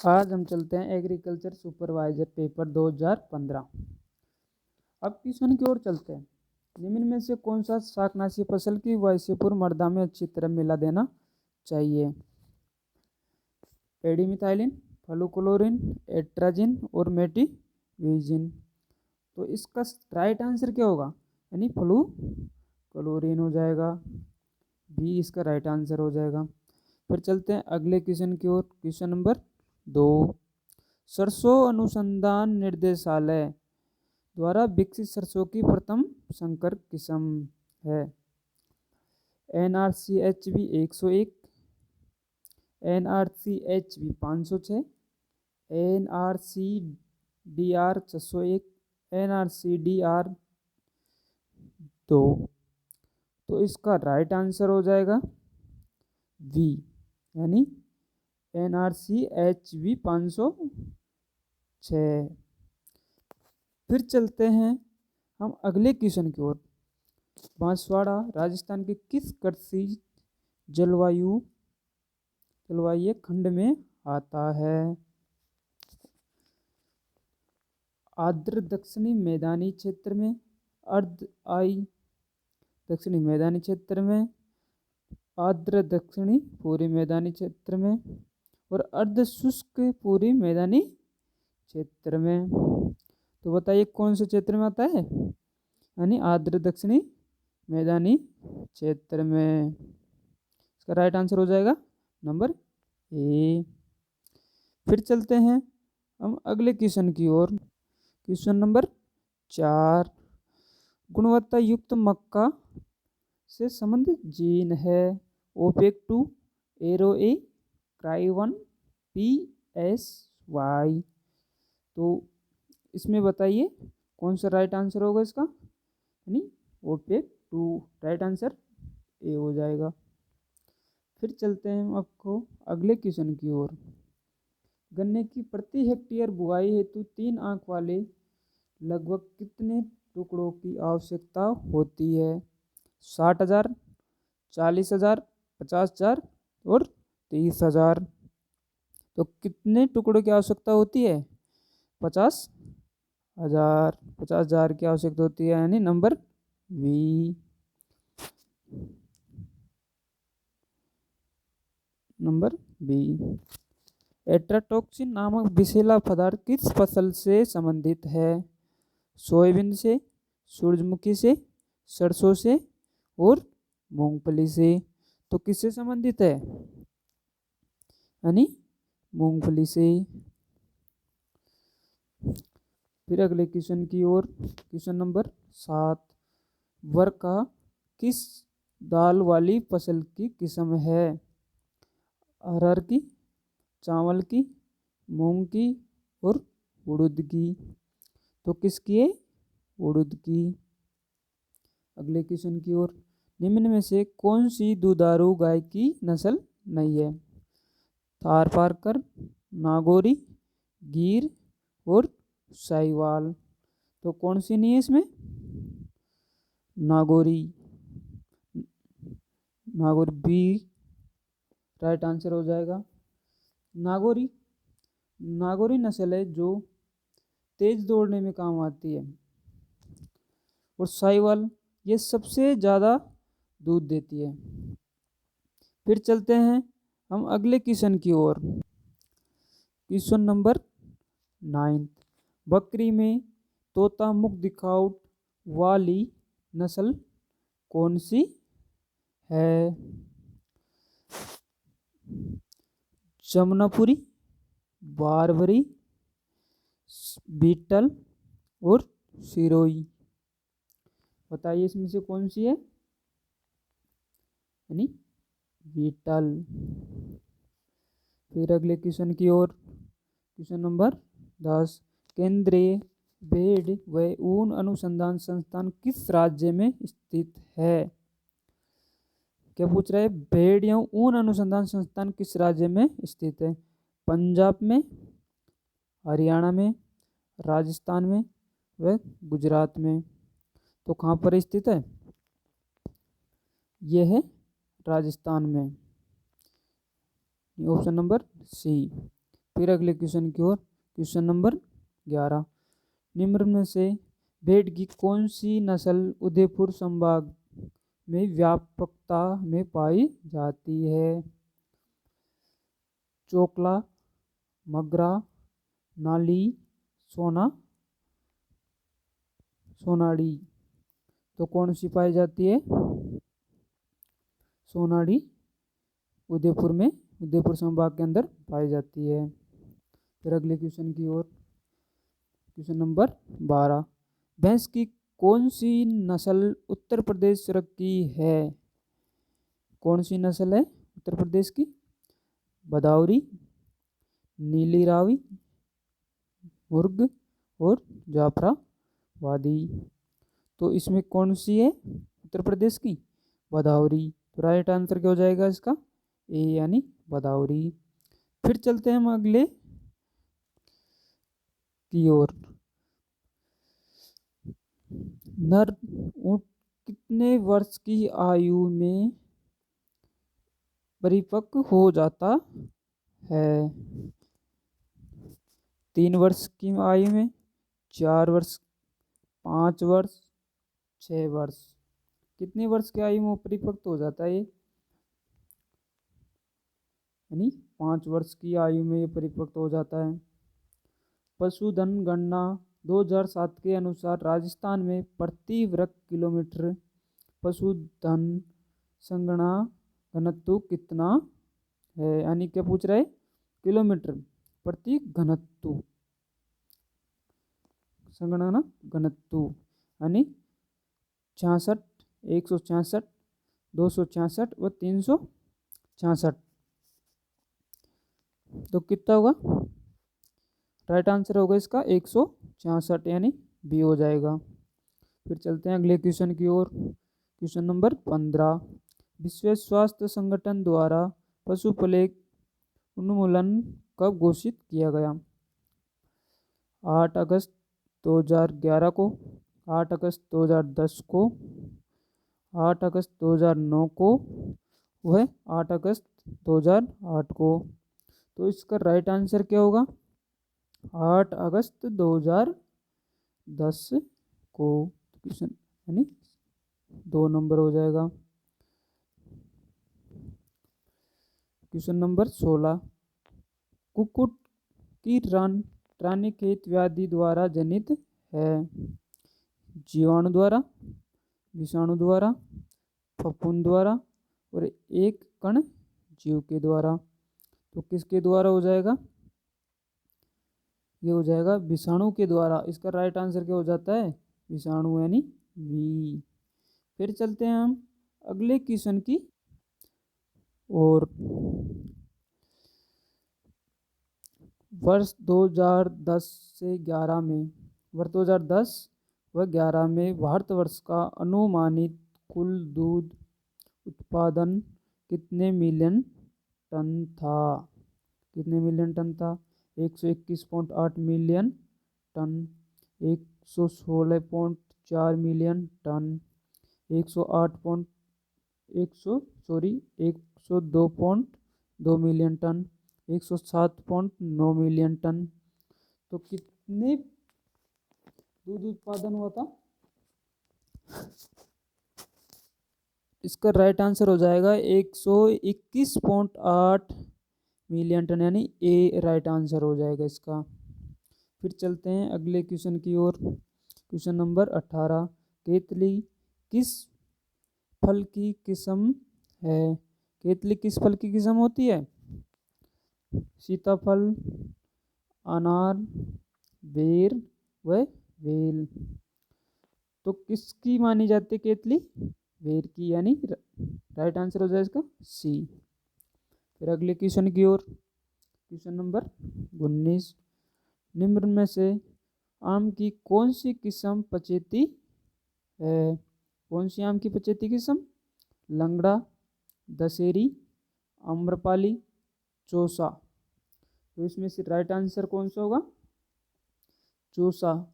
आज हम चलते हैं एग्रीकल्चर सुपरवाइजर पेपर 2015। अब क्वेश्चन की ओर चलते हैं। निम्न में से कौन सा शाकनाशी फसल की वैश्यपुर मृदा में अच्छी तरह मिला देना चाहिए? पेडीमिथाइलिन, फ्लुक्लोरीन, एट्राजिन और मेटिविजिन। तो इसका राइट आंसर क्या होगा? यानी फ्लुक्लोरीन हो जाएगा, बी इसका राइट आंसर हो जाएगा। फिर चलते हैं अगले क्वेश्चन की ओर। क्वेश्चन नंबर 2, सरसों अनुसंधान निर्देशालय द्वारा विकसित सरसों की प्रथम संकर किस्म है? NRCHV 101, NRCHV 506, NRCDR 601, NRCDR 2। तो इसका राइट आंसर हो जाएगा बी, यानी NRCHV 506। फिर चलते हैं हम अगले क्वेश्चन की ओर। बांसवाड़ा राजस्थान के किस कृषि जलवायु खंड में आता है? आर्द्र दक्षिणी मैदानी क्षेत्र में, अर्ध आई दक्षिणी मैदानी क्षेत्र में, आर्द्र दक्षिणी पूर्वी मैदानी क्षेत्र में और अर्ध शुष्क पूर्वी मैदानी क्षेत्र में। तो बताइए कौन से क्षेत्र में आता है? यानी आर्द्र दक्षिणी मैदानी क्षेत्र में। इसका राइट आंसर हो जाएगा नंबर ए। फिर चलते हैं हम अगले क्वेश्चन की ओर। क्वेश्चन नंबर 4, गुणवत्ता युक्त मक्का से संबंधित जीन है OPEC2, ARO-A, CRY1, PSY। तो इसमें बताइए कौन सा राइट आंसर होगा इसका? यानी OPEC2 राइट आंसर ए हो जाएगा। फिर चलते हैं हम आपको अगले क्वेश्चन की ओर। गन्ने की प्रति हेक्टेयर बुआई हेतु 3 आंख वाले लगभग कितने टुकड़ों की आवश्यकता होती है? 60,000, 40,000, 50,000 और 30,000। तो कितने टुकड़ों की आवश्यकता होती है? 50,000 की आवश्यकता होती है, यानी नंबर बी, नंबर बी। एट्राटॉक्सिन नामक विषैला पदार्थ किस फसल से संबंधित है? सोयाबीन से, सूरजमुखी से, सरसों से और मूंगफली से। तो किससे संबंधित है? यानी मूंगफली से। फिर अगले क्वेश्चन की ओर। क्वेश्चन नंबर 7, वर्का किस दाल वाली फसल की किस्म है? अरहर की, चावल की, मूंग की और उड़द की। तो किसकी है? उड़द की। अगले क्वेश्चन की ओर। निम्न में से कौन सी दुधारू गाय की नस्ल नहीं है? थारपारकर, नागौरी, गिर और साहिवाल। तो कौन सी नहीं है इसमें? Nagauri, Nagauri B right answer हो जाएगा। नागौरी नस्ल है जो तेज दौड़ने में काम आती है, और साहिवाल ये सबसे ज़्यादा दूध देती है। फिर चलते हैं हम अगले क्वेश्चन की ओर। क्वेश्चन नंबर 9, बकरी में तोता मुख दिखावट वाली नस्ल कौन सी है? जमुनापुरी, बारबरी, बीटल और सिरोही। बताइए इसमें से कौन सी है? यानी बीटल। फिर अगले क्वेश्चन की ओर। क्वेश्चन नंबर 10, केंद्रीय भेड़ व ऊन अनुसंधान संस्थान किस राज्य में स्थित है? क्या पूछ रहा है? भेड़ या ऊन अनुसंधान संस्थान किस राज्य में स्थित है? पंजाब में, हरियाणा में, राजस्थान में व गुजरात में। तो कहाँ पर स्थित है? यह है राजस्थान में, ऑप्शन नंबर सी। फिर अगले क्वेश्चन की ओर। क्वेश्चन नंबर 11, निम्न में से भेड़ की कौन सी नस्ल उदयपुर संभाग में व्यापकता में पाई जाती है? चोकला, मगरा, नाली, सोनाड़ी। तो कौन सी पाई जाती है? सोनाड़ी उदयपुर संभाग के अंदर पाई जाती है। फिर अगले क्वेश्चन की ओर। क्वेश्चन नंबर 12, भैंस की कौन सी नस्ल उत्तर प्रदेश की है? कौन सी नस्ल है उत्तर प्रदेश की? भदौरी, नीली रावी, मुर्ग और जाफराबादी। तो इसमें कौन सी है उत्तर प्रदेश की? भदौरी। तो राइट आंसर क्या हो जाएगा इसका? ए यानी भदौरी। फिर चलते हैं हम अगले की ओर। नर ऊंट कितने वर्ष की आयु में परिपक्व हो जाता है? 3 वर्ष की आयु में, 4 वर्ष, 5 वर्ष, 6 वर्ष। कितने वर्ष की आयु में परिपक्व हो जाता है ये? यानी 5 वर्ष की आयु में ये परिपक्व हो जाता है। पशुधन गणना 2007 के अनुसार राजस्थान में प्रति वर्ग किलोमीटर पशुधन संगणना घनत्व कितना है? यानी क्या पूछ रहा है? किलोमीटर प्रति घनत्व, संगणना घनत्व यानी 66, 166, 266 व 366। तो कितना होगा? राइट आंसर होगा इसका 166 यानी बी हो जाएगा। फिर चलते हैं अगले क्वेश्चन की ओर। क्वेश्चन नंबर 15, विश्व स्वास्थ्य संगठन द्वारा पशु प्लेग उन्मूलन कब घोषित किया गया? 8 अगस्त 2011 को, 8 अगस्त 2010 को, 8 अगस्त 2009 को, वह 8 अगस्त 2008 को। तो इसका राइट आंसर क्या होगा? 8 अगस्त 2010 को। क्वेश्चन यानी 2 नंबर हो जाएगा। क्वेश्चन नंबर 16, कुक्कुट की रानीखेत व्याधि द्वारा जनित है? जीवाणु द्वारा, विषाणु द्वारा, फफूंद द्वारा और एक कण जीव के द्वारा। तो किसके द्वारा हो जाएगा? ये हो जाएगा विषाणु के द्वारा। इसका राइट आंसर क्या हो जाता है? विषाणु यानी वी। फिर चलते हैं हम अगले क्वेश्चन की और। वर्ष 2010 से 11 में, वर्ष 2010 व 11 में भारतवर्ष का अनुमानित कुल दूध उत्पादन कितने मिलियन टन था? कितने मिलियन टन था? 121.8 million ton, 116.4 million ton, 102.2 million ton, 107.9 million ton. तो कितने दूध उत्पादन हुआ था? इसका राइट आंसर हो जाएगा 121.8 मिलियन टन यानी ए राइट आंसर हो जाएगा इसका। फिर चलते हैं अगले क्वेश्चन की ओर। क्वेश्चन नंबर 18, केतली किस फल की किस्म है? केतली किस फल की किस्म होती है? सीताफल, अनार, बेर व वेल। तो किसकी मानी जाती है केतली? बेर की यानी राइट आंसर हो जाएगा इसका सी। फिर अगले क्वेश्चन की ओर। क्वेश्चन नंबर 19, निम्न में से आम की कौन सी किस्म पचेती है? कौन सी आम की पचेती किस्म? लंगड़ा, दशहरी, आम्रपाली, चौसा। तो इसमें से राइट आंसर कौन सा होगा? चौसा।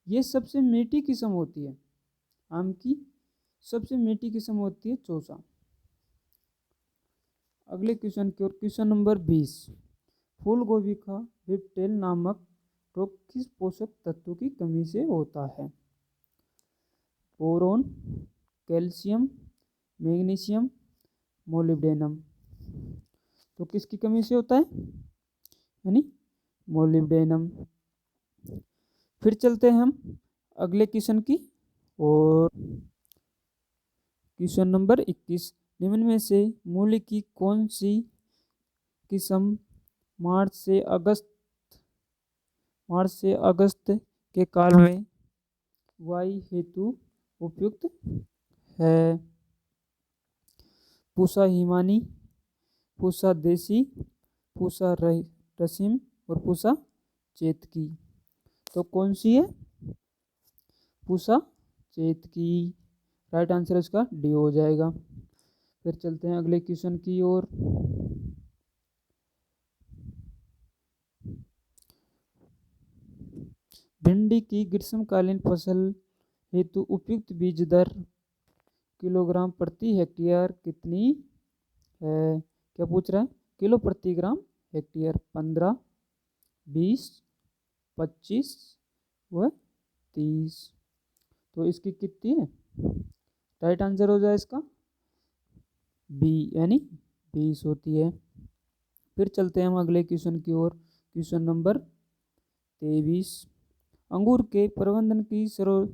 ये सबसे मीठी किस्म होती है, आम की सबसे मीठी किस्म होती है चौसा। अगले क्वेश्चन की ओर। क्वेश्चन नंबर 20, फूल गोभी का विप्टेल नामक रोग किस पोषक तत्व की कमी से होता है? Boron, calcium, magnesium, molybdenum. तो किसकी कमी से होता है? यानी मोलिब्डेनम। फिर चलते हैं हम अगले क्वेश्चन की और क्वेश्चन नंबर 21। निम्न में से मूली की कौन सी किस्म मार्च से अगस्त के काल में बुआई हेतु उपयुक्त है? पूसा हिमानी, पूसा देसी, पूसा रसीम और पूसा चेतकी। तो कौन सी है? पूसा चेतकी। राइट आंसर इसका डी हो जाएगा। फिर चलते हैं अगले क्वेश्चन की ओर। भिंडी की ग्रीष्मकालीन फसल हेतु उपयुक्त बीज दर किलोग्राम प्रति हेक्टेयर कितनी है? क्या पूछ रहा है? किलो प्रति ग्राम हेक्टेयर। 15, 20, 25 व 30। तो इसकी कितनी है? राइट आंसर हो जाए इसका बी, यानी 20 होती है। फिर चलते हैं हम अगले क्वेश्चन की ओर। Question number 23। अंगूर के प्रबंधन की सर्वोत्तम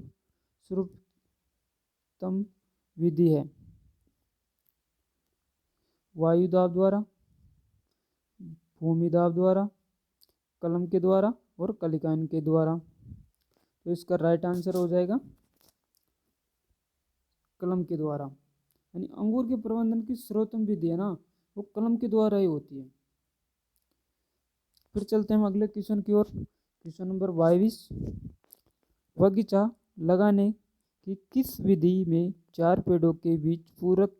विधि है? वायु दाब द्वारा, भूमि दाब द्वारा, कलम के द्वारा और कलिकाइन के द्वारा। तो इसका राइट आंसर हो जाएगा कलम के द्वारा। यानी अंगूर के प्रबंधन की सर्वोत्तम विधि है ना, वो कलम के द्वारा ही होती है। फिर चलते हैं हम अगले क्वेश्चन की ओर। Question number 22। बगीचा लगाने की किस विधि में 4 पेड़ों के बीच पूरक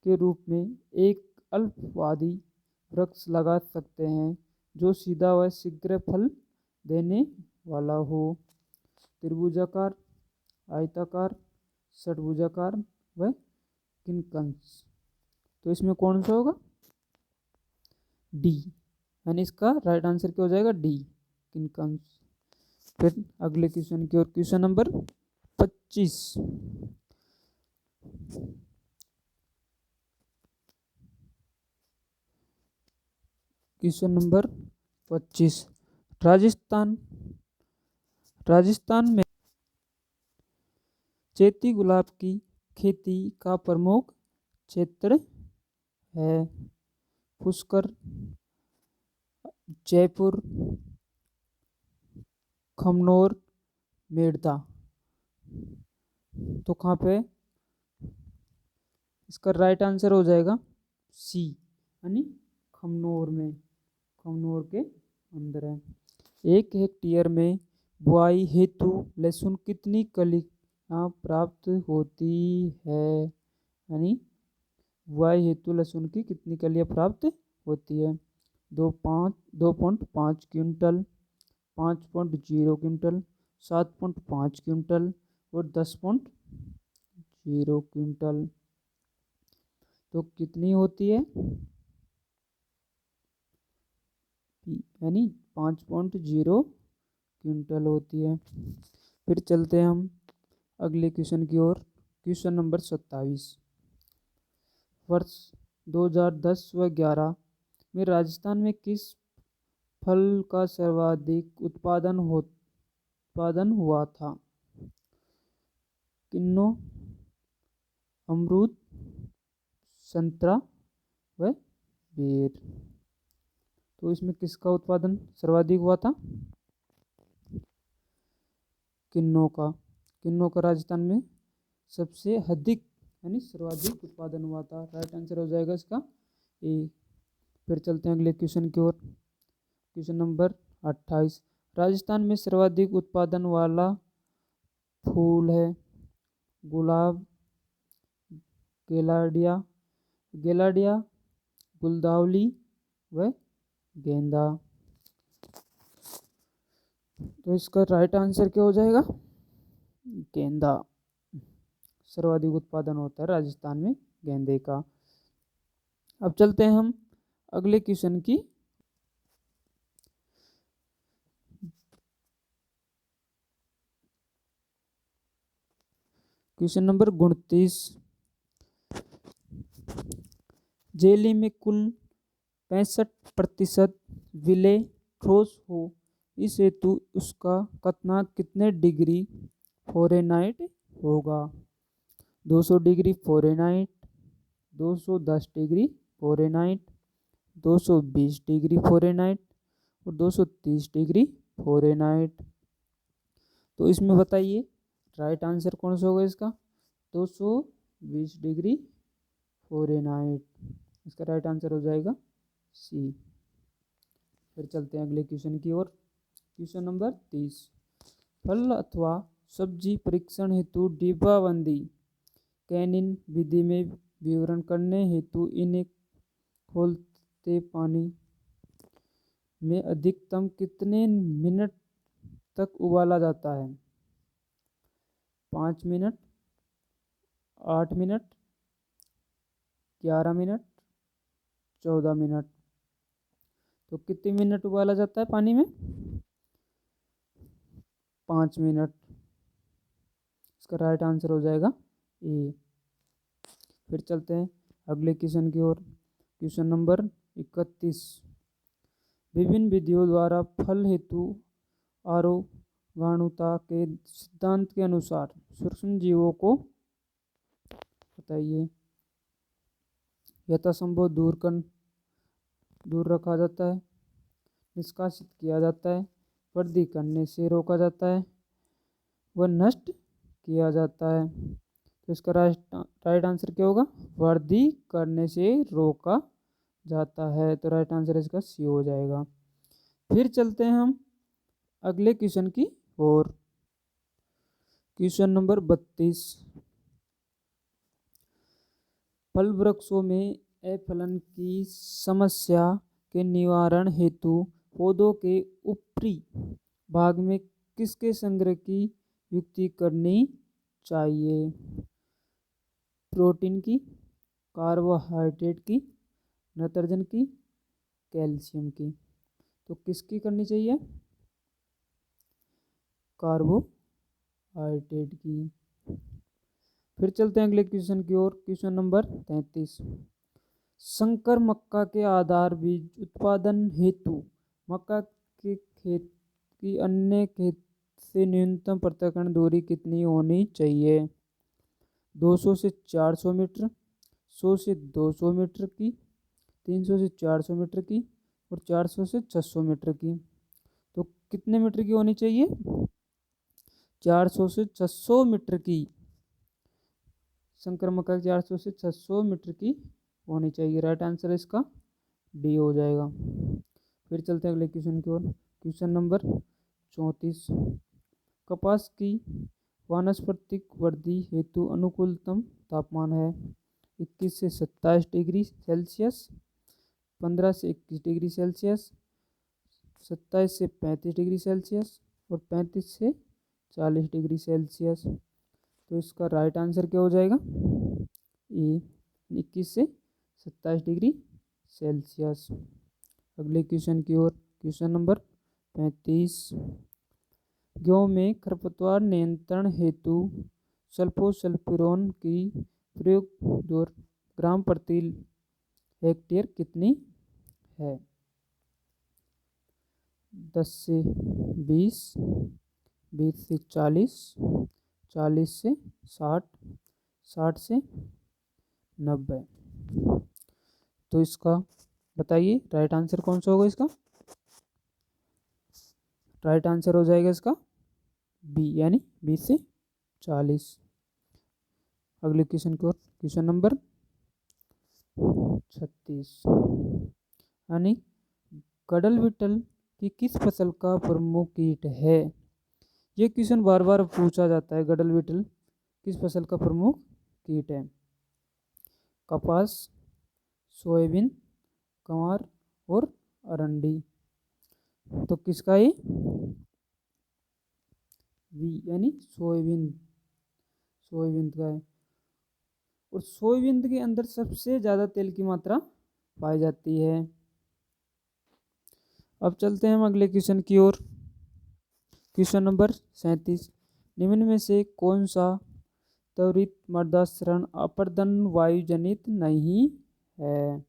के रूप में एक अल्पवादी वृक्ष लगा सकते हैं जो सीधा व शीघ्र फल देने वाला हो? त्रिभुजाकार, आयताकार, षटभुजाकार व किनकंस। तो इसमें कौन सा होगा? डी, यानी इसका राइट आंसर क्या हो जाएगा? डी, किनकंस। फिर अगले क्वेश्चन की ओर। Question number 25। Question number 25। Rajasthan में चैती गुलाब की खेती का प्रमुख क्षेत्र है? पुष्कर, जयपुर, खमनोर, मेड़ता। तो कहाँ पे? इसका राइट आंसर हो जाएगा सी, यानी खमनोर में, खमनोर के अंदर है। 1 हेक्टेयर में बुआई हेतु लहसुन कितनी कलियां प्राप्त होती है? यानी बुआई हेतु लहसुन की कितनी कलियां प्राप्त होती है? 2.5 क्विंटल, 5.0 क्विंटल, 7.5 क्विंटल और 10.0 क्विंटल। तो कितनी होती है? यानी 5.0 क्विंटल होती है। फिर चलते हैं हम अगले क्वेश्चन की ओर। Question number 27। वर्ष 2010 व 11 में राजस्थान में किस फल का सर्वाधिक उत्पादन हुआ था? किन्नू, अमरूद, संतरा व बेर। तो इसमें किसका उत्पादन सर्वाधिक हुआ था? किन्नू का राजस्थान में सबसे अधिक यानी सर्वाधिक उत्पादन हुआ था। राइट आंसर हो जाएगा इसका ए। फिर चलते हैं अगले क्वेश्चन की ओर। Question number 28। राजस्थान में सर्वाधिक उत्पादन वाला फूल है? गुलाब, गेलाडिया, गुलदाउदी व गेंदा। तो इसका राइट आंसर क्या हो जाएगा? गेंदा। सर्वाधिक उत्पादन होता है राजस्थान में गेंदे का। अब चलते हैं हम अगले क्वेश्चन की क्वेश्चन नंबर 29। जेली में कुल 65% विले ठोस हो, इस हेतु उसका क्वथनांक कितने डिग्री फ़ारेनहाइट होगा? 200 degree Fahrenheit, 210 degree Fahrenheit, 220 degree Fahrenheit और 230 डिग्री फ़ारेनहाइट। तो इसमें बताइए राइट आंसर कौन सा होगा इसका? 220 डिग्री फ़ारेनहाइट। इसका राइट आंसर हो जाएगा सी। फिर चलते हैं अगले क्वेश्चन की ओर। Question number 30। फल अथवा सब्जी परीक्षण हेतु डिब्बाबंदी कैनिन विधि में विवरण करने हेतु इन्हें खोलते पानी में अधिकतम कितने मिनट तक उबाला जाता है? 5 मिनट, 8 मिनट, 11 मिनट, 14 मिनट। तो कितने मिनट उबाला जाता है पानी में? 5 मिनट। इसका राइट आंसर हो जाएगा ए। फिर चलते हैं अगले क्वेश्चन की ओर। Question number 31। विभिन्न विधियों द्वारा फल हेतु आरोगाणुता के सिद्धांत के अनुसार सूक्ष्म जीवों को बताइए यथासंभव दूर रखा जाता है, निष्कासित किया जाता है, वृद्धि करने से रोका जाता है, वह नष्ट किया जाता है। तो इसका राइट आंसर क्या होगा? वृद्धि करने से रोका जाता है। तो राइट आंसर इसका सी हो जाएगा। फिर चलते हैं हम अगले क्वेश्चन की ओर। Question number 32। फल वृक्षों में अफलन की समस्या के निवारण हेतु पौधों के ऊपरी भाग में किसके संग्रह की युक्ति करनी चाहिए? प्रोटीन की, कार्बोहाइड्रेट की, नाइट्रोजन की, कैल्शियम की। तो किसकी करनी चाहिए? कार्बोहाइड्रेट की। फिर चलते हैं अगले क्वेश्चन की ओर। Question number 33। संकर मक्का के आधार बीज उत्पादन हेतु मक्का के खेत की अन्य खेत से न्यूनतम पृथक्करण दूरी कितनी होनी चाहिए? 200 से 400 मीटर, 100 से 200 मीटर की, 300 से 400 मीटर की और 400 से 600 मीटर की। तो कितने मीटर की होनी चाहिए? 400 से 600 मीटर की। संकर मक्का 400 से 600 मीटर की होनी चाहिए। राइट आंसर इसका डी हो जाएगा। फिर चलते हैं अगले क्वेश्चन की ओर। Question number 34। कपास की वानस्पतिक वृद्धि हेतु अनुकूलतम तापमान है 21 से 27 डिग्री सेल्सियस, 15 से 21 डिग्री सेल्सियस, 27 से 35 डिग्री सेल्सियस और 35 से 40 डिग्री सेल्सियस। तो इसका राइट आंसर क्या हो जाएगा? ए 21 से 27 डिग्री सेल्सियस। अगले क्वेश्चन की ओर। Question number 35। गेहूं में खरपतवार नियंत्रण हेतु सल्फोसल्फिरोन की प्रयोग दर ग्राम प्रति हेक्टेयर कितनी है? 10 से 20, 20 से 40, 40 से 60, 60 से 90। तो इसका बताइए राइट आंसर कौन सा होगा इसका? राइट आंसर हो जाएगा इसका बी यानी 20 से 40। अगले क्वेश्चन की ओर। Question number 36। यानी गडल बिटल की किस फसल का प्रमुख कीट है? ये क्वेश्चन बार बार पूछा जाता है। गडल बिटल किस फसल का प्रमुख कीट है? कपास, सोयाबीन, गंवार और अरंडी। तो किसका ये? वी यानी सोयाबीन। सोयाबीन का है। और सोयाबीन के अंदर सबसे ज़्यादा तेल की मात्रा पाई जाती है। अब चलते हैं हम अगले क्वेश्चन की ओर। Question number 37। निम्न में से कौन सा त्वरित मर्दाश्रण अपर्दन वायुजनित नहीं है।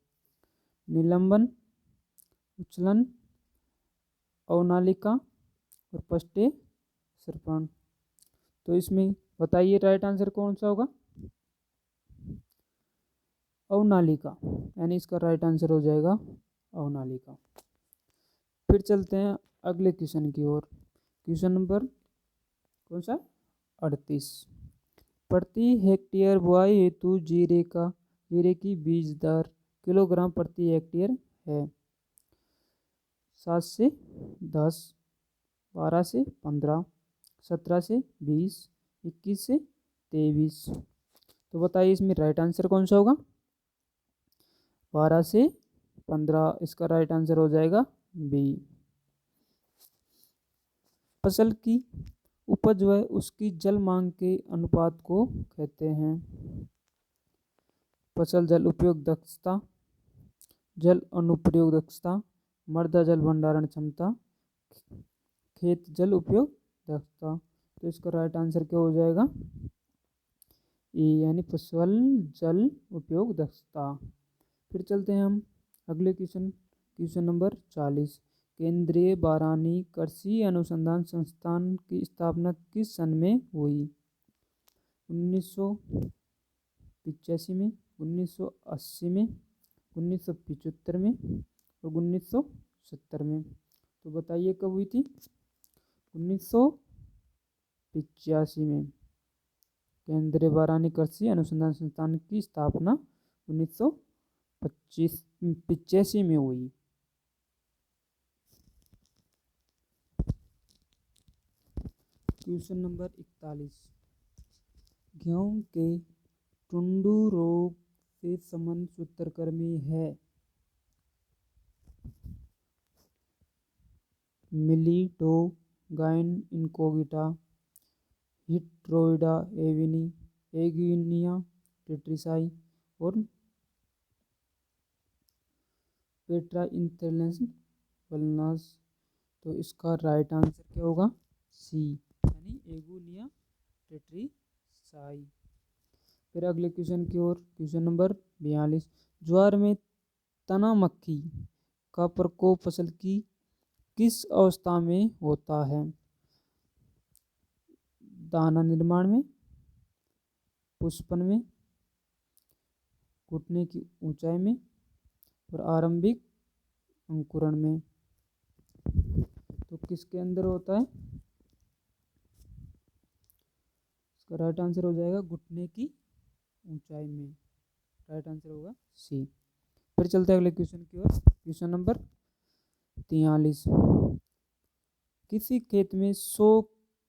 निलंबन, उच्चलन, अवनालिका और पष्टे सर्पण। तो इसमें बताइए राइट आंसर कौन सा होगा? अवनालिका, यानी इसका राइट आंसर हो जाएगा अवनालिका। फिर चलते हैं अगले क्वेश्चन की ओर। क्वेश्चन नंबर कौन सा? 38। प्रति हेक्टेयर बुआई हेतु जीरे की बीज दर किलोग्राम प्रति हेक्टेयर है। 7 से 10, 12 से 15, 17 से 20, 21 से 23। तो बताइए इसमें राइट आंसर कौन सा होगा? 12 से 15, इसका राइट आंसर हो जाएगा बी। फसल की उपज व उसकी जल मांग के अनुपात को कहते हैं। फसल जल उपयोग दक्षता, जल अनुप्रयोग दक्षता, मृदा जल भंडारण क्षमता, खेत जल उपयोग दक्षता। तो इसका राइट आंसर क्या हो जाएगा? ए, यानी फसल जल उपयोग दक्षता। फिर चलते हैं हम अगले क्वेश्चन नंबर 40। केंद्रीय बारानी कृषि अनुसंधान संस्थान की स्थापना किस सन में हुई? 1985 में, 1980 में, 1975 में और 1970 में। तो बताइए कब हुई थी? 1985 में केंद्रीय बारानी कृषि अनुसंधान संस्थान की स्थापना 1985 में हुई। Question number 41। गेहूं के टुंडू रोग से संबंधित सूत्रकृमि है। मिलिटोगाइन इनकोगिटा, हिट्रोइडा एविनिया टेट्रिसाई और पेट्रा इंथेलेंस वलनस। तो इसका राइट आंसर क्या होगा? सी, यानी एगुनिया टेट्रिसाई। फिर अगले क्वेश्चन की ओर। Question number 42। ज्वार में तना मक्खी का प्रकोप फसल की किस अवस्था में होता है? दाना निर्माण में, पुष्पन में, घुटने की ऊंचाई में और आरंभिक अंकुरण में। तो किसके अंदर होता है? इसका राइट आंसर हो जाएगा घुटने की ऊंचाई में। राइट आंसर होगा सी। फिर चलते हैं अगले क्वेश्चन की ओर। Question number 43। किसी खेत में 100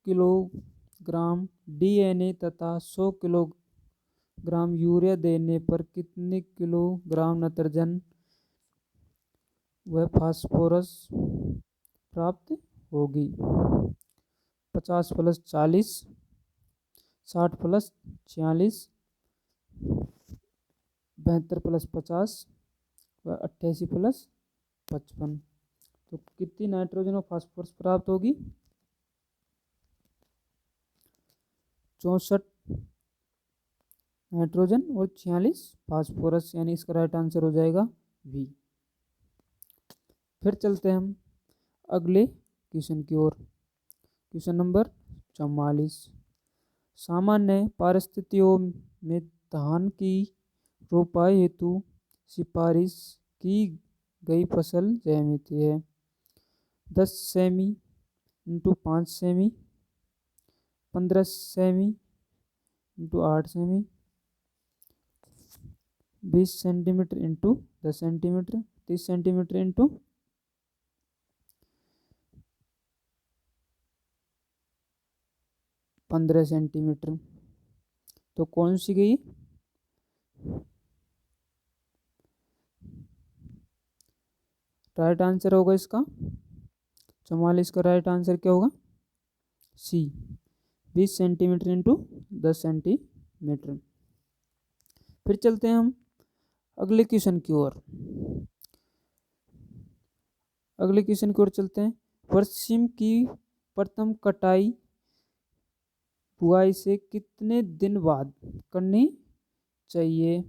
किलोग्राम डीएनए तथा 100 किलोग्राम यूरिया देने पर कितने किलोग्राम नाइट्रोजन व फास्फोरस प्राप्त होगी? 50 + 40, 60 + 46, 72 + 50 व 88 + 55। तो कितनी नाइट्रोजन और फास्फोरस प्राप्त होगी? 64 नाइट्रोजन और 46 फास्फोरस, यानी इसका राइट आंसर हो जाएगा बी। फिर चलते हैं हम अगले क्वेश्चन की ओर। Question number 44। सामान्य परिस्थितियों में धान की रोपाई हेतु सिफारिश की गई फसल ज्यामिति है। 10 semi × 5 semi, 15 semi × 8 semi, 20 centimetre × 10 centimetre, 30 centimetre × 15 centimetre. तो कौन सी गई? राइट आंसर होगा इसका 44 का राइट आंसर क्या होगा? सी, 20 सेंटीमीटर × 10 सेंटीमीटर। फिर चलते हैं हम अगले क्वेश्चन की ओर। अगले क्वेश्चन की ओर चलते हैं। पश्चिम की प्रथम कटाई बुआई से कितने दिन बाद करनी चाहिए?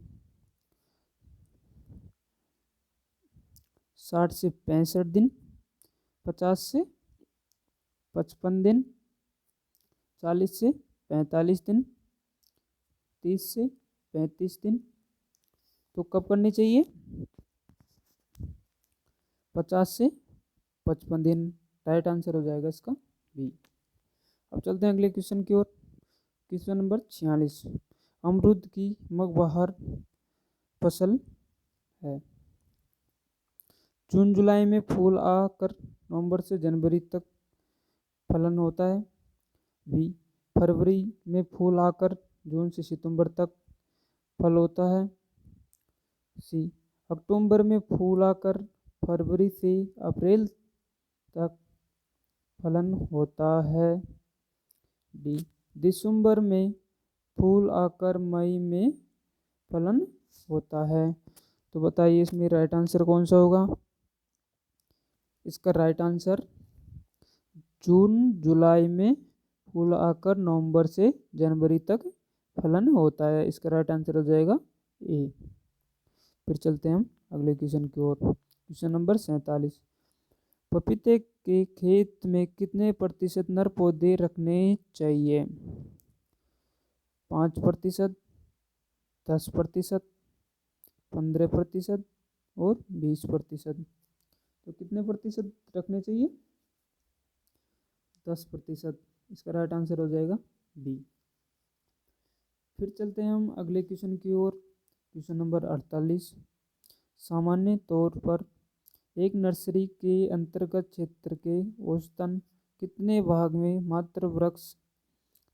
60 से 65 दिन, 50 से 55 दिन, 40 से 45 दिन, 30 से 35 दिन। तो कब करनी चाहिए? 50 से 55 दिन। राइट आंसर हो जाएगा इसका बी। अब चलते हैं अगले क्वेश्चन की ओर। Question number 46। अमरूद की मगबहार फसल है। जून जुलाई में फूल आकर नवंबर से जनवरी तक फलन होता है। बी, फरवरी में फूल आकर जून से सितंबर तक फल होता है। सी, अक्टूबर में फूल आकर फरवरी से अप्रैल तक फलन होता है। डी, दिसंबर में फूल आकर मई में फलन होता है। तो बताइए इसमें राइट आंसर कौन सा होगा? इसका राइट आंसर जून जुलाई में फूल आकर नवंबर से जनवरी तक फलन होता है। इसका राइट आंसर हो जाएगा ए। फिर चलते हैं हम अगले क्वेश्चन की ओर। Question number 47। पपीते के खेत में कितने प्रतिशत नर पौधे रखने चाहिए? 5%, 10%, 15% और 20%। तो कितने प्रतिशत रखने चाहिए? 10%। इसका राइट आंसर हो जाएगा बी। फिर चलते हैं हम अगले क्वेश्चन की ओर। Question number 48। सामान्य तौर पर एक नर्सरी के अंतर्गत क्षेत्र के औसतन कितने भाग में मात्र वृक्ष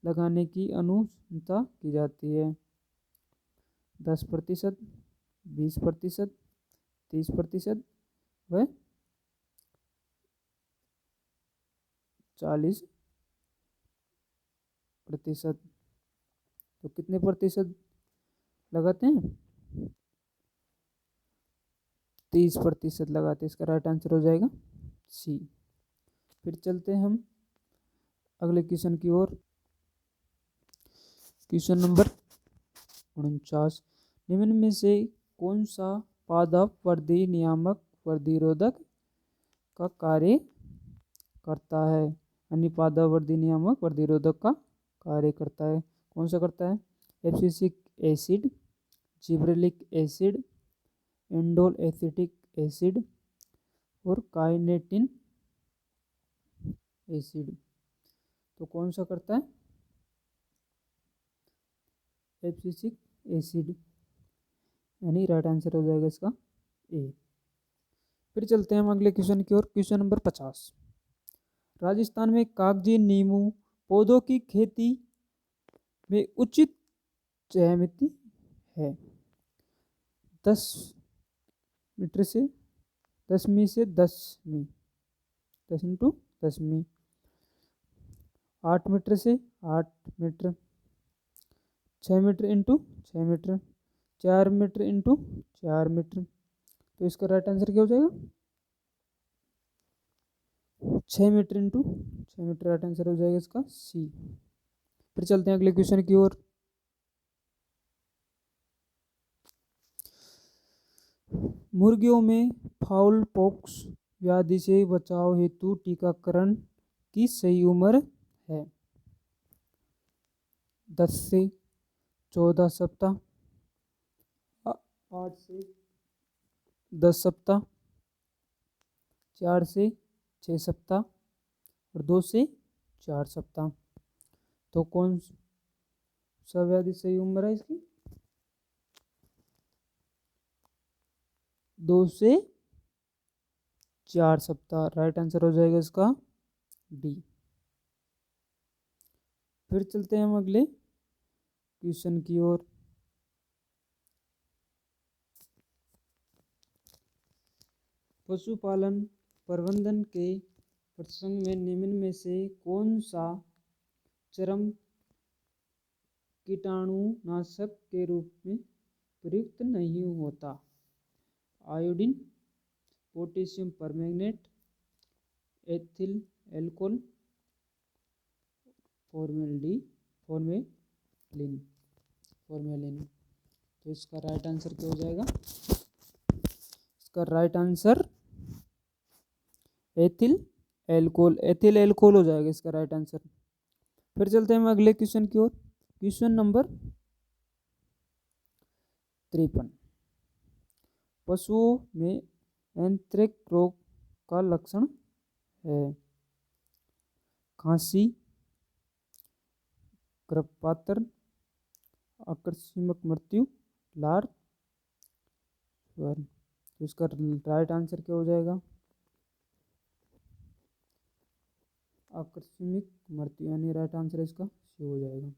लगाने की अनुशंसा की जाती है? 10%, 20%, 30% व 40%। तो कितने प्रतिशत लगाते हैं? 30% लगाते हैं। इसका राइट आंसर हो जाएगा सी। फिर चलते हैं हम अगले क्वेश्चन की ओर। Question number 49। निम्न में से कौन सा पादप वर्धी नियामक प्रतिरोधक का कार्य करता है? यानी पादप वर्धी नियामक प्रतिरोधक का कार्य करता है। कौन सा करता है? Abscisic acid, gibberellic acid, indole acetic acid और काइनेटिन एसिड। तो कौन सा करता है? एब्सिसिक एसिड, यानी राइट आंसर हो जाएगा इसका ए। फिर चलते हैं हम अगले क्वेश्चन की ओर। Question number 50। राजस्थान में कागजी नींबू पौधों की खेती में उचित ज्यामिति है। 10 मीटर से 10वीं से 10वीं, 10 इंटू 10वीं, 8 मीटर से 8 metre, 6 metre into 6 metre, 4 metre into 4 metre. तो इसका राइट आंसर क्या हो जाएगा? 6 metre into 6 metre. Right answer हो जाएगा इसका सी। फिर चलते हैं अगले क्वेश्चन की ओर। मुर्गियों में फाउल पॉक्स व्याधि से बचाव हेतु टीकाकरण की सही उम्र है? 10 से 14 सप्ताह, 8 से 10 सप्ताह, 4 से 6 सप्ताह और 2 से 4 सप्ताह। तो कौन सा व्याधि सही उम्र है इसकी? 2 से 4 सप्ताह। राइट आंसर हो जाएगा इसका डी। फिर चलते हैं हम अगले क्वेश्चन की ओर। पशुपालन प्रबंधन के प्रसंग में निम्न में से कौन सा चरम कीटाणुनाशक के रूप में प्रयुक्त नहीं होता? Iodine, potassium permanganate, ethyl alcohol, formaldehyde. Formalin. तो इसका राइट आंसर क्या हो जाएगा? इसका राइट आंसर एथिल एल्कोहल हो जाएगा इसका राइट आंसर। फिर चलते हैं हम अगले क्वेश्चन की ओर। Question number 53। पशुओं में एंथ्रेक्स रोग का लक्षण है खांसी, गर्भपात, आकस्मिक मृत्यु, लार स्वर। तो इसका राइट आंसर क्या हो जाएगा? आकस्मिक मृत्यु यानी राइट आंसर इसका सी हो जाएगा।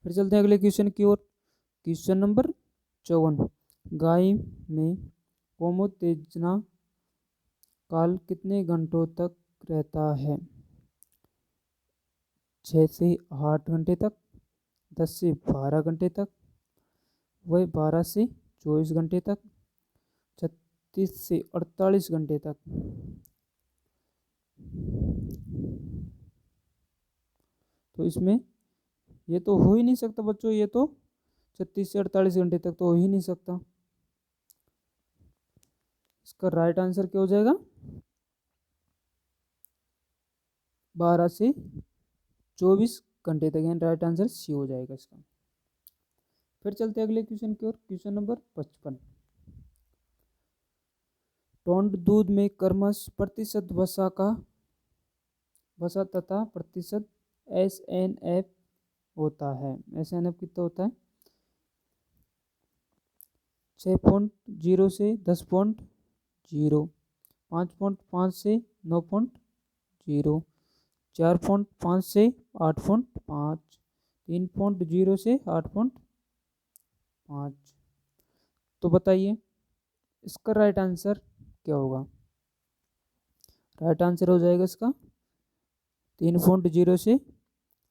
फिर चलते हैं अगले क्वेश्चन की ओर। Question number 54। गाय में गोमोत्तेजना काल कितने घंटों तक रहता है? 6 से 8 घंटे तक, 10 से 12 घंटे तक, वह 12 से 24 घंटे तक, 36 से 48 घंटे तक। तो इसमें ये तो हो ही नहीं सकता बच्चों, ये तो 36 से 48 घंटे तक तो हो ही नहीं सकता। इसका राइट आंसर क्या हो जाएगा? 12 से 24 घंटे तक, यानी राइट आंसर सी हो जाएगा इसका। फिर चलते हैं अगले क्वेश्चन की ओर। Question number 55। टोंड दूध में क्रमश प्रतिशत वसा तथा प्रतिशत SNF होता है। SNF कितना होता है? 6.0 से 10.0, 5.5 से 9.0, 4.5 से 8.5, 3.0 से 8.5। तो बताइए इसका राइट आंसर क्या होगा? राइट आंसर हो जाएगा इसका 3.0 से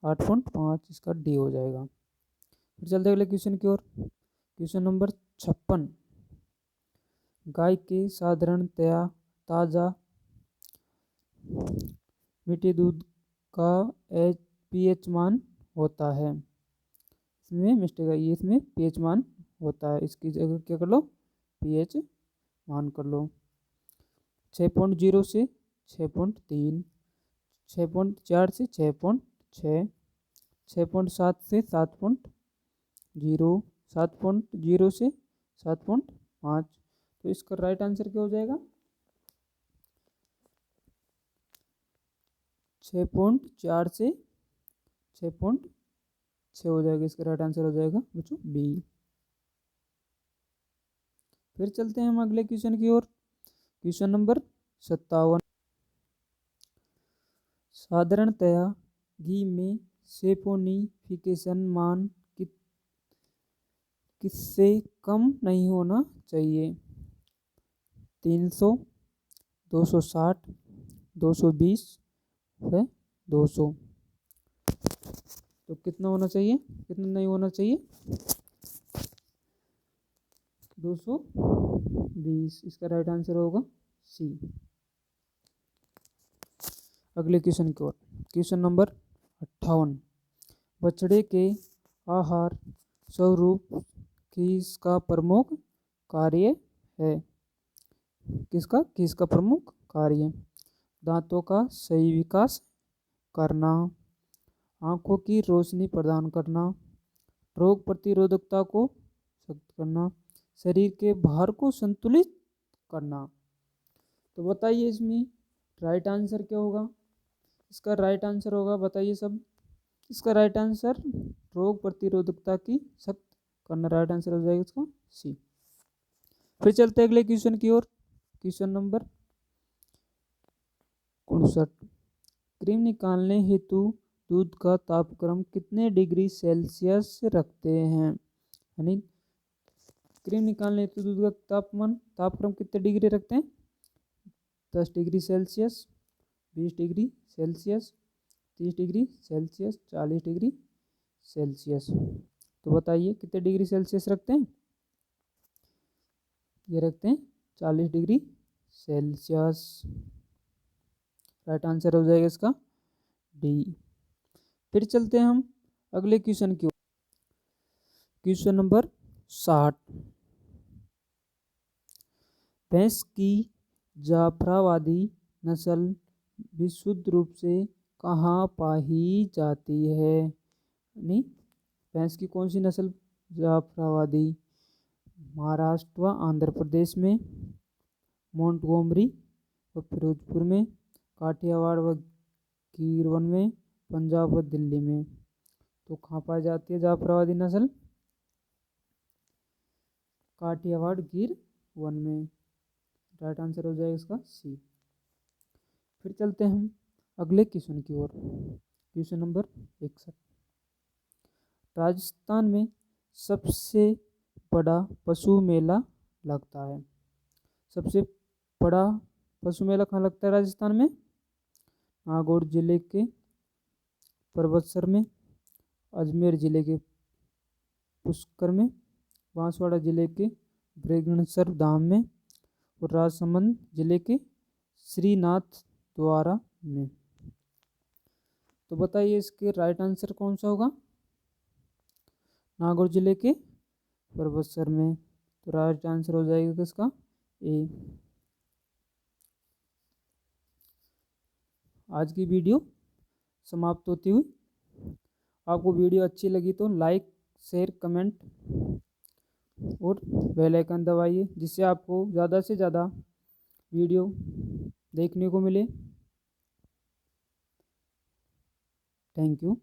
8.5, इसका डी हो जाएगा। फिर चलते अगले क्वेश्चन की ओर। Question number 56। गाय के साधारणतया ताज़ा मीठे दूध का pH मान होता है। इसमें मिस्टेक आई है, इसमें pH मान होता है, इसकी जगह क्या कर लो? pH मान कर लो। 6.0 से 6.3, 6.4 से 6.6, 6.7 से 7.0, 7.0 से 7.5। तो इसका राइट आंसर क्या हो जाएगा? 6.4 से 6.6 हो जाएगा। इसका राइट आंसर हो जाएगा बच्चों बी। फिर चलते हैं हम अगले क्वेश्चन की ओर। Question number 57। साधारणतया घी में सैपोनिफिकेशन मान किससे कम नहीं होना चाहिए? 300, 260, 220 है 200। तो कितना होना चाहिए, कितना नहीं होना चाहिए? 220। इसका राइट आंसर होगा सी। अगले क्वेश्चन की ओर। Question number 58। बछड़े के आहार स्वरूप किसका प्रमुख कार्य है? किसका प्रमुख कार्य? दांतों का सही विकास करना, आंखों की रोशनी प्रदान करना, रोग प्रतिरोधकता को सख्त करना, शरीर के भार को संतुलित करना। तो बताइए इसमें राइट आंसर क्या होगा? इसका राइट आंसर होगा, बताइए सब। इसका राइट आंसर रोग प्रतिरोधकता की सख्त करना, राइट आंसर हो जाएगा इसका सी। फिर चलते अगले क्वेश्चन की ओर। Question number 59। क्रीम निकालने हेतु दूध का तापक्रम कितने डिग्री सेल्सियस रखते हैं? यानी क्रीम निकालने हेतु दूध का तापक्रम कितने डिग्री रखते हैं? 10 degree Celsius, 20 degree Celsius, 30 degree Celsius, 40 degree Celsius. तो बताइए कितने डिग्री सेल्सियस रखते हैं? ये रखते हैं 40 डिग्री सेल्सियस। राइट आंसर हो जाएगा इसका डी। फिर चलते हैं हम अगले क्वेश्चन की क्वेश्चन नंबर 60। भैंस की जाफराबादी नस्ल विशुद्ध रूप से कहाँ पाई जाती है? नहीं, भैंस की कौन सी नस्ल जाफराबादी? महाराष्ट्र व आंध्र प्रदेश में, मोंटगोमरी व फिरोजपुर में, काठियावाड़ व गीरवन में, पंजाब व दिल्ली में। तो कहाँ पाई जाती है जाफराबादी नस्ल? काठियावाड़ गिर वन में। राइट आंसर हो जाएगा इसका सी। फिर चलते हैं हम अगले क्वेश्चन की ओर। Question number 61। राजस्थान में सबसे बड़ा पशु मेला लगता है। सबसे बड़ा पशु मेला कहाँ लगता है राजस्थान में? नागौर जिले के परबतसर में, अजमेर जिले के पुष्कर में, बांसवाड़ा जिले के ब्रह्मसर धाम में और राजसमंद जिले के श्रीनाथ द्वारा में। तो बताइए इसके राइट आंसर कौन सा होगा? नागौर जिले के परबतसर में। तो राइट आंसर हो जाएगा किसका? ए। आज की वीडियो समाप्त होती हुई। आपको वीडियो अच्छी लगी तो लाइक, शेयर, कमेंट और बेल आइकन दबाइए, जिससे आपको ज़्यादा से ज़्यादा वीडियो देखने को मिले। Thank you.